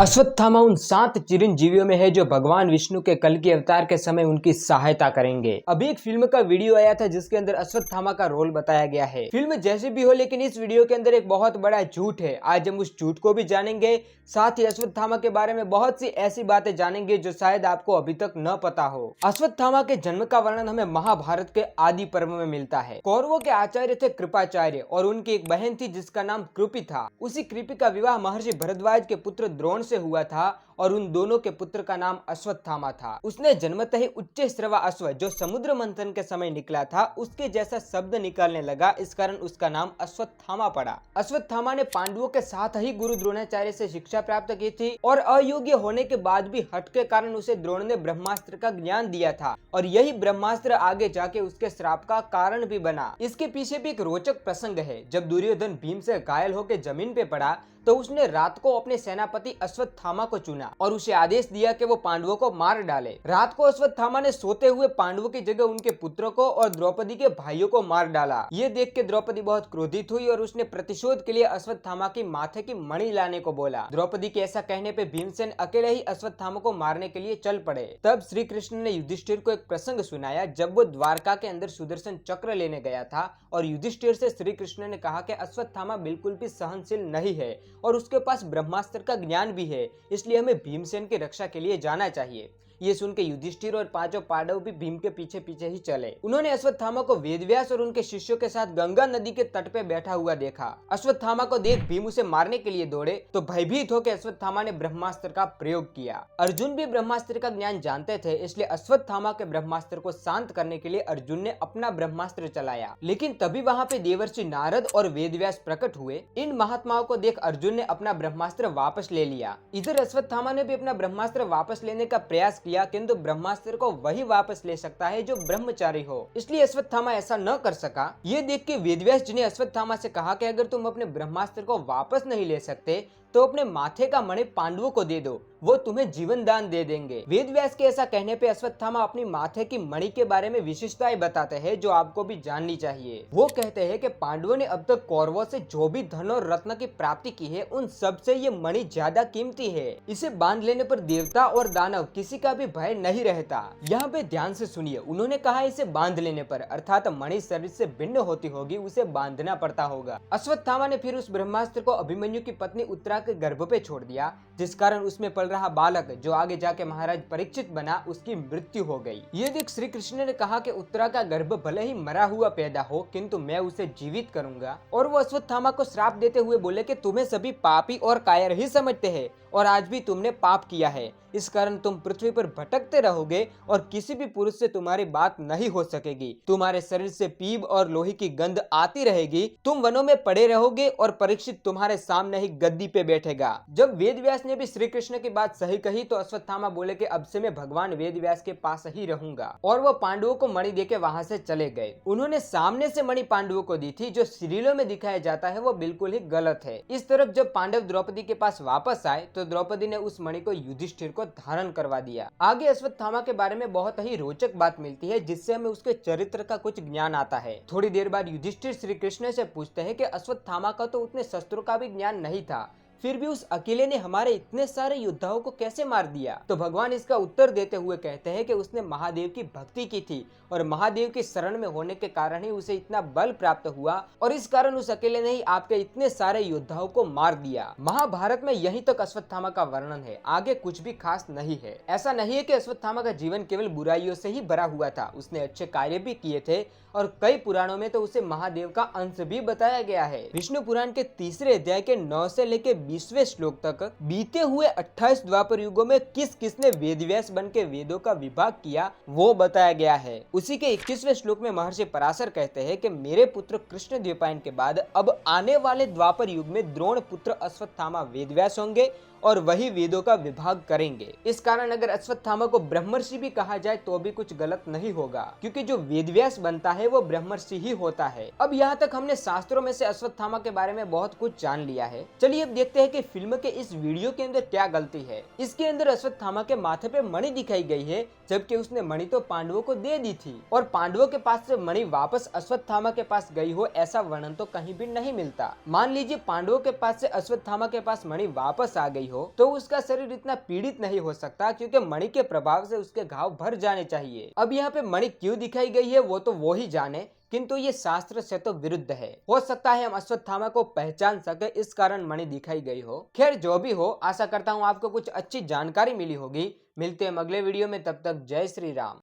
अश्वत्थामा उन 7 चिरंजीवियों में है जो भगवान विष्णु के कल के अवतार के समय उनकी सहायता करेंगे। अभी एक फिल्म का वीडियो आया था जिसके अंदर अश्वत्थामा का रोल बताया गया है। फिल्म जैसे भी हो लेकिन इस वीडियो के अंदर एक बहुत बड़ा झूठ है। आज हम उस झूठ को भी जानेंगे, साथ ही अश्वत्थामा के बारे में बहुत सी ऐसी बातें जानेंगे जो शायद आपको अभी तक न पता हो। अश्वत्थामा के जन्म का वर्णन हमें महाभारत के आदि पर्व में मिलता है। कौरवों के आचार्य थे कृपाचार्य और उनकी एक बहन थी जिसका नाम कृपि था। उसी कृपि का विवाह महर्षि भरद्वाज के पुत्र द्रोण से हुआ था और उन दोनों के पुत्र का नाम अश्वत्थामा था। उसने जन्मतः ही उच्च श्रवा अश्व जो समुद्र मंथन के समय निकला था उसके जैसा शब्द निकालने लगा, इस कारण उसका नाम अश्वत्थामा पड़ा। अश्वत्थामा ने पांडवों के साथ ही गुरु द्रोणाचार्य से शिक्षा प्राप्त की थी और अयोग्य होने के बाद भी हठ के कारण उसे द्रोण ने ब्रह्मास्त्र का ज्ञान दिया था और यही ब्रह्मास्त्र आगे जाके उसके श्राप का कारण भी बना। इसके पीछे भी एक रोचक प्रसंग है। जब दुर्योधन भीम से घायल होकर जमीन पे पड़ा तो उसने रात को अपने सेनापति अश्वत्थामा को चुना और उसे आदेश दिया कि वो पांडवों को मार डाले। रात को अश्वत्थामा ने सोते हुए पांडवों की जगह उनके पुत्रों को और द्रौपदी के भाइयों को मार डाला। ये देख के द्रौपदी बहुत क्रोधित हुई और उसने प्रतिशोध के लिए अश्वत्थामा की माथे की मणि लाने को बोला। द्रौपदी के ऐसा कहने पे भीमसेन अकेले ही अश्वत्थामा को मारने के लिए चल पड़े। तब श्री कृष्ण ने युधिष्ठिर को एक प्रसंग सुनाया जब वो द्वारका के अंदर सुदर्शन चक्र लेने गया था और युधिष्ठिर से श्री कृष्ण ने कहा कि अश्वत्थामा बिल्कुल भी सहनशील नहीं है और उसके पास ब्रह्मास्त्र का ज्ञान भी है, इसलिए हमें भीमसेन की रक्षा के लिए जाना चाहिए। ये सुन के युधिष्ठिर और पांचों पांडव भी भीम के पीछे पीछे ही चले। उन्होंने अश्वत्थामा को वेदव्यास और उनके शिष्यों के साथ गंगा नदी के तट पे बैठा हुआ देखा। अश्वत्थामा को देख भीम उसे मारने के लिए दौड़े तो भयभीत होकर अश्वत्थामा ने ब्रह्मास्त्र का प्रयोग किया। अर्जुन भी ब्रह्मास्त्र का ज्ञान जानते थे, इसलिए अश्वत्थामा के ब्रह्मास्त्र को शांत करने के लिए अर्जुन ने अपना ब्रह्मास्त्र चलाया। लेकिन तभी वहाँ पे देवर्षि नारद और वेदव्यास प्रकट हुए। इन महात्माओं को देख अर्जुन ने अपना ब्रह्मास्त्र वापस ले लिया। इधर अश्वत्थामा ने भी अपना ब्रह्मास्त्र वापस लेने का प्रयास किया, किंतु ब्रह्मास्त्र को वही वापस ले सकता है जो ब्रह्मचारी हो, इसलिए अश्वत्थामा ऐसा न कर सका। ये देख के वेदव्यास जी ने अश्वत्थामा से कहा कि अगर तुम अपने ब्रह्मास्त्र को वापस नहीं ले सकते तो अपने माथे का मणि पांडवों को दे दो, वो तुम्हें जीवन दान दे देंगे। वेदव्यास के ऐसा कहने पे अश्वत्थामा अपनी माथे की मणि के बारे में विशेषताएं बताते हैं जो आपको भी जाननी चाहिए। वो कहते हैं कि पांडवों ने अब तक कौरवों से जो भी धन और रत्न की प्राप्ति की है उन सब से ये मणि ज्यादा कीमती है। इसे बांध लेने पर देवता और दानव किसी का भी भय नहीं रहता। यहाँ पे ध्यान से सुनिए, उन्होंने कहा इसे बांध लेने पर, अर्थात मणि शरीर से भिन्न होती होगी, उसे बांधना पड़ता होगा। अश्वत्थामा ने फिर उस ब्रह्मास्त्र को अभिमन्यु की पत्नी उत्तरा के गर्भ पे छोड़ दिया, जिस कारण उसमें पल रहा बालक जो आगे जाके महाराज परीक्षित बना उसकी मृत्यु हो गई। ये देख श्री कृष्ण ने कहा कि उत्तरा का गर्भ भले ही मरा हुआ पैदा हो किंतु मैं उसे जीवित करूंगा। और वो अश्वत्थामा को श्राप देते हुए बोले कि तुम्हें सभी पापी और कायर ही समझते हैं और आज भी तुमने पाप किया है, इस कारण तुम पृथ्वी पर भटकते रहोगे और किसी भी पुरुष से तुम्हारी बात नहीं हो सकेगी। तुम्हारे शरीर से पीप और लोही की गंध आती रहेगी। तुम वनों में पड़े रहोगे और परीक्षित तुम्हारे सामने ही गद्दी पे बैठेगा। जब वेदव्यास ने भी श्री कृष्ण की बात सही कही तो अश्वत्थामा बोले कि अब से मैं भगवान वेदव्यास के पास ही रहूंगा और वो पांडवों को मणि देके वहां से चले गए। उन्होंने सामने से मणि पांडवों को दी थी, जो सीरियलों में दिखाया जाता है वो बिल्कुल ही गलत है। इस तरफ जब पांडव द्रौपदी के पास वापस आए तो द्रौपदी ने उस मणि को युधिष्ठिर को धारण करवा दिया। आगे अश्वत्थामा के बारे में बहुत ही रोचक बात मिलती है जिससे हमें उसके चरित्र का कुछ ज्ञान आता है। थोड़ी देर बाद युधिष्ठिर श्री कृष्ण से पूछते हैं कि अश्वत्थामा का तो उतने शस्त्रों का भी ज्ञान नहीं था, फिर भी उस अकेले ने हमारे इतने सारे योद्धाओं को कैसे मार दिया। तो भगवान इसका उत्तर देते हुए कहते हैं कि उसने महादेव की भक्ति की थी और महादेव की शरण में होने के कारण ही उसे इतना बल प्राप्त हुआ और इस कारण उस अकेले ने ही आपके इतने सारे योद्धाओं को मार दिया। महाभारत में यहीं तक अश्वत्थामा का वर्णन है, आगे कुछ भी खास नहीं है। ऐसा नहीं है कि अश्वत्थामा का जीवन केवल बुराइयों से ही भरा हुआ था, उसने अच्छे कार्य भी किए थे और कई पुराणों में तो उसे महादेव का अंश भी बताया गया है। विष्णु पुराण के 3 अध्याय के 9 से लेकर 20वें श्लोक तक बीते हुए 28 द्वापर युगों में किस किसने वेदव्यास बन के वेदों का विभाग किया वो बताया गया है। उसी के 21वें श्लोक में महर्षि पराशर कहते हैं कि मेरे पुत्र कृष्ण द्वैपायन के बाद अब आने वाले द्वापर युग में द्रोण पुत्र अश्वत्थामा वेदव्यास होंगे और वही वेदों का विभाग करेंगे। इस कारण अगर अश्वत्थामा को ब्रह्मर्षि भी कहा जाए तो भी कुछ गलत नहीं होगा, क्योंकि जो वेदव्यास बनता है वो ब्रह्मर्षि ही होता है। अब यहाँ तक हमने शास्त्रों में से अश्वत्थामा के बारे में बहुत कुछ जान लिया है। चलिए अब देखते हैं कि फिल्म के इस वीडियो के अंदर क्या गलती है। इसके अंदर अश्वत्थामा के माथे पे मणि दिखाई गई है, जबकि उसने मणि तो पांडवों को दे दी थी और पांडवों के पास से मणि वापस अश्वत्थामा के पास गई हो ऐसा वर्णन तो कहीं भी नहीं मिलता। मान लीजिए पांडवों के पास से अश्वत्थामा के पास मणि वापस आ गई हो तो उसका शरीर इतना पीड़ित नहीं हो सकता, क्योंकि मणि के प्रभाव से उसके घाव भर जाने चाहिए। अब यहाँ पे मणि क्यों दिखाई गई है वो ही जाने, किंतु ये शास्त्र से तो विरुद्ध है। हो सकता है हम अश्वत्थामा को पहचान सके, इस कारण मणि दिखाई गई हो। खैर जो भी हो, आशा करता हूँ आपको कुछ अच्छी जानकारी मिली होगी। मिलते हैं अगले वीडियो में, तब तक जय श्री राम।